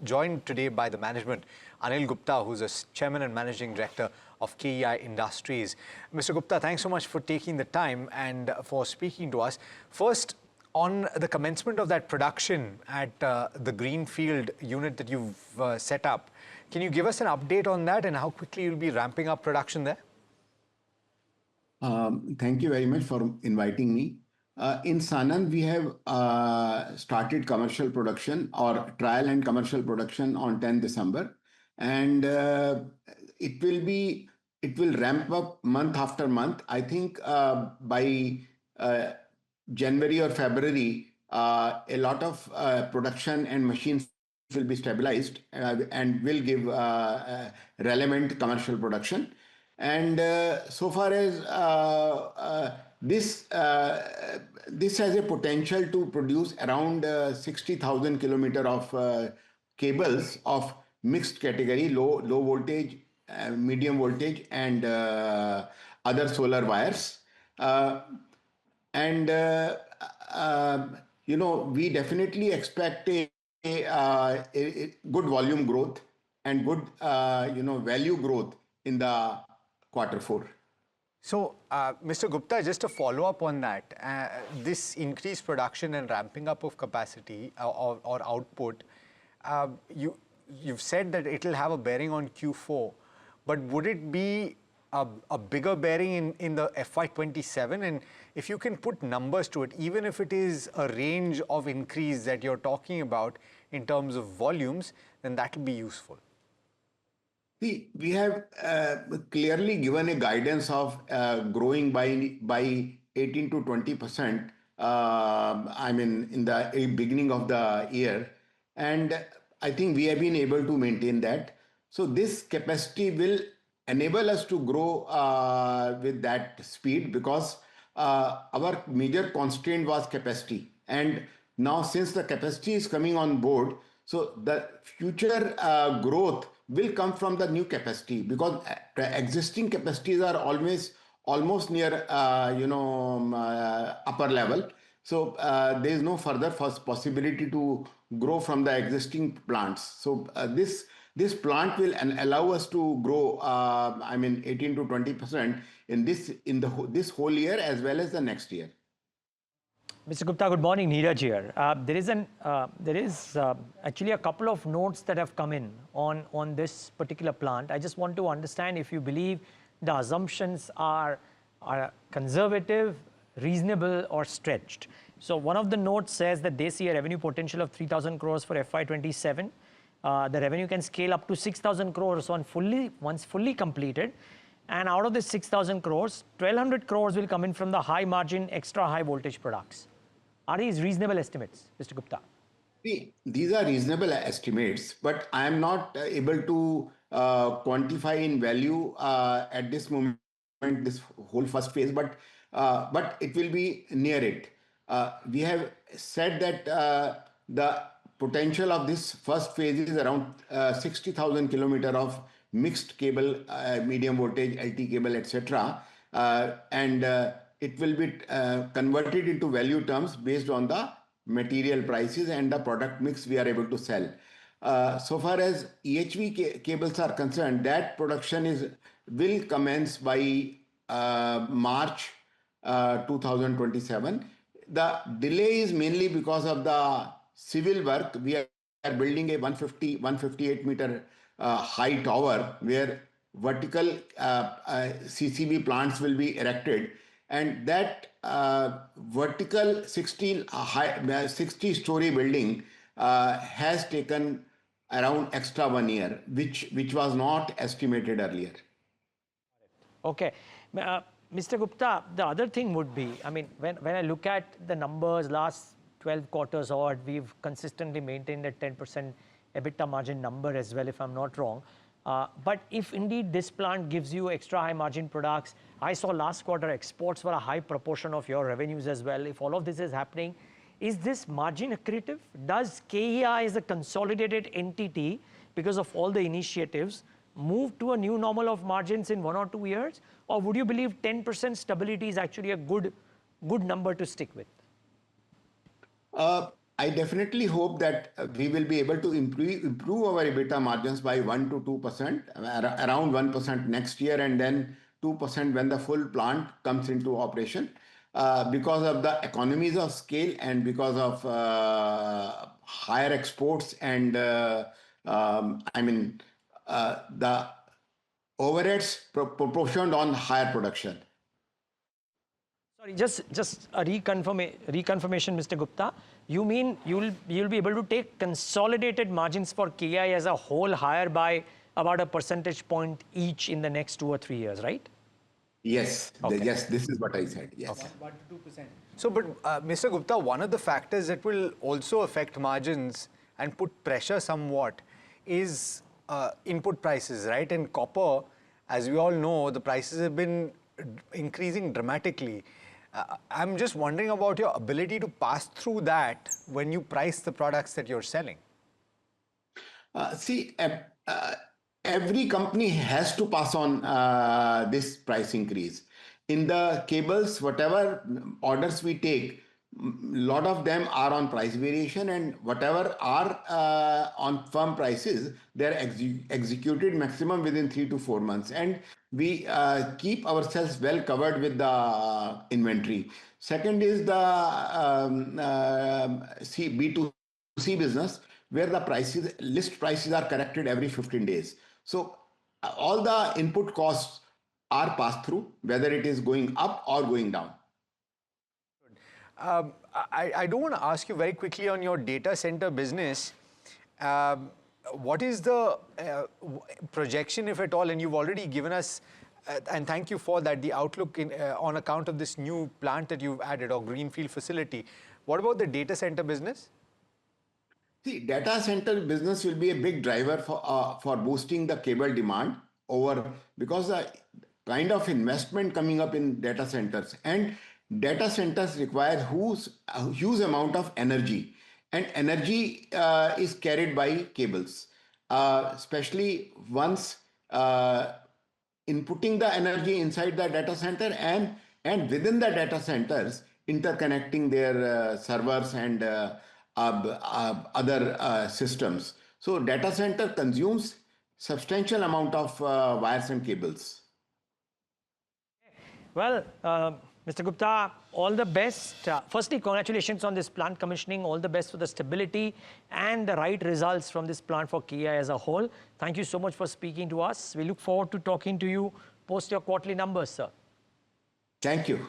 joined today by the management, Anil Gupta, who's a chairman and managing director of KEI Industries. Mr. Gupta, thanks so much for taking the time and for speaking to us. First, on the commencement of that production at the Greenfield unit that you've set up, can you give us an update on that and how quickly you'll be ramping up production there? Thank you very much for inviting me. In Sanand, we have started commercial production or trial and commercial production on 10 December. And it will ramp up month after month. I think by January or February, a lot of production and machines will be stabilized and will give relevant commercial production. And so far as this has a potential to produce around 60,000 kilometers of cables of mixed category, low voltage, medium voltage, and other solar wires. We definitely expect a good volume growth and good value growth in the Q4. So, Mr. Gupta, just to follow up on that, this increased production and ramping up of capacity or output, you've said that it'll have a bearing on Q4, but would it be a bigger bearing in the FY27? And if you can put numbers to it, even if it is a range of increase that you're talking about in terms of volumes, then that will be useful. See, we have clearly given a guidance of growing by 18 to 20%. In the beginning of the year, and I think we have been able to maintain that. So this capacity will enable us to grow with that speed because our major constraint was capacity. And now since the capacity is coming on board, so the future growth will come from the new capacity because the existing capacities are almost near upper level. So there is no further possibility to grow from the existing plants. So this plant will allow us to grow 18 to 20% in this whole year as well as the next year. Mr. Gupta, good morning. Neeraj here. There is actually a couple of notes that have come in on this particular plant. I just want to understand if you believe the assumptions are conservative, reasonable, or stretched. So one of the notes says that they see a revenue potential of 3,000 crores for FY27. The revenue can scale up to 6,000 crores once fully completed. And out of the 6,000 crores, 1,200 crores will come in from the high margin, extra high voltage products. Are these reasonable estimates, Mr. Gupta? These are reasonable estimates, but I am not able to quantify in value at this moment, this whole first phase, but it will be near it. We have said that the potential of this first phase is around 60,000 kilometers of mixed cable, medium voltage, LT cable, etc. It will be converted into value terms based on the material prices and the product mix we are able to sell. So far as EHV cables are concerned, that production will commence by March 2027. The delay is mainly because of the civil work. We are building a 158 meter high tower where vertical CCB plants will be erected. And that vertical 60-story building has taken around extra 1 year, which was not estimated earlier. Okay. Mr. Gupta, the other thing would be, when I look at the numbers last 12 quarters odd, we've consistently maintained a 10% EBITDA margin number as well, if I'm not wrong. But if indeed this plant gives you extra high margin products, I saw last quarter exports were a high proportion of your revenues as well. If all of this is happening, is this margin accretive? Does KEI as a consolidated entity, because of all the initiatives, move to a new normal of margins in 1 or 2 years? Or would you believe 10% stability is actually a good number to stick with? I definitely hope that we will be able to improve our EBITDA margins by 1 to 2%, around 1% next year, and then 2% when the full plant comes into operation, because of the economies of scale and because of higher exports and the overheads proportioned on higher production. Sorry, just a reconfirmation, Mr. Gupta. You mean you'll be able to take consolidated margins for KEI as a whole higher by about a percentage point each in the next 2 or 3 years, right? Yes, Okay. yes, this is what I said. Yes. Okay. 1 to 2%. So, but Mr. Gupta, one of the factors that will also affect margins and put pressure somewhat is input prices, right? And copper, as we all know, the prices have been increasing dramatically. I'm just wondering about your ability to pass through that when you price the products that you're selling. See, every company has to pass on this price increase. In the cables, whatever orders we take, lot of them are on price variation, and whatever are on firm prices, they're executed maximum within 3 to 4 months. And we keep ourselves well covered with the inventory. Second is the B2C business, where the prices, list prices are corrected every 15 days. So all the input costs are passed through, whether it is going up or going down. I do want to ask you very quickly on your data center business. What is the projection, if at all, and you've already given us, and thank you for that, the outlook on account of this new plant that you've added, or Greenfield facility. What about the data center business? See, data center business will be a big driver for boosting the cable demand over, because the kind of investment coming up in data centers, and data centers require a huge amount of energy, and energy is carried by cables, especially once inputting the energy inside the data center, and within the data centers interconnecting their servers and other systems. So data center consumes substantial amount of wires and cables. Well, Mr. Gupta, all the best. Firstly, congratulations on this plant commissioning. All the best for the stability and the right results from this plant for KEI as a whole. Thank you so much for speaking to us. We look forward to talking to you post your quarterly numbers, sir. Thank you.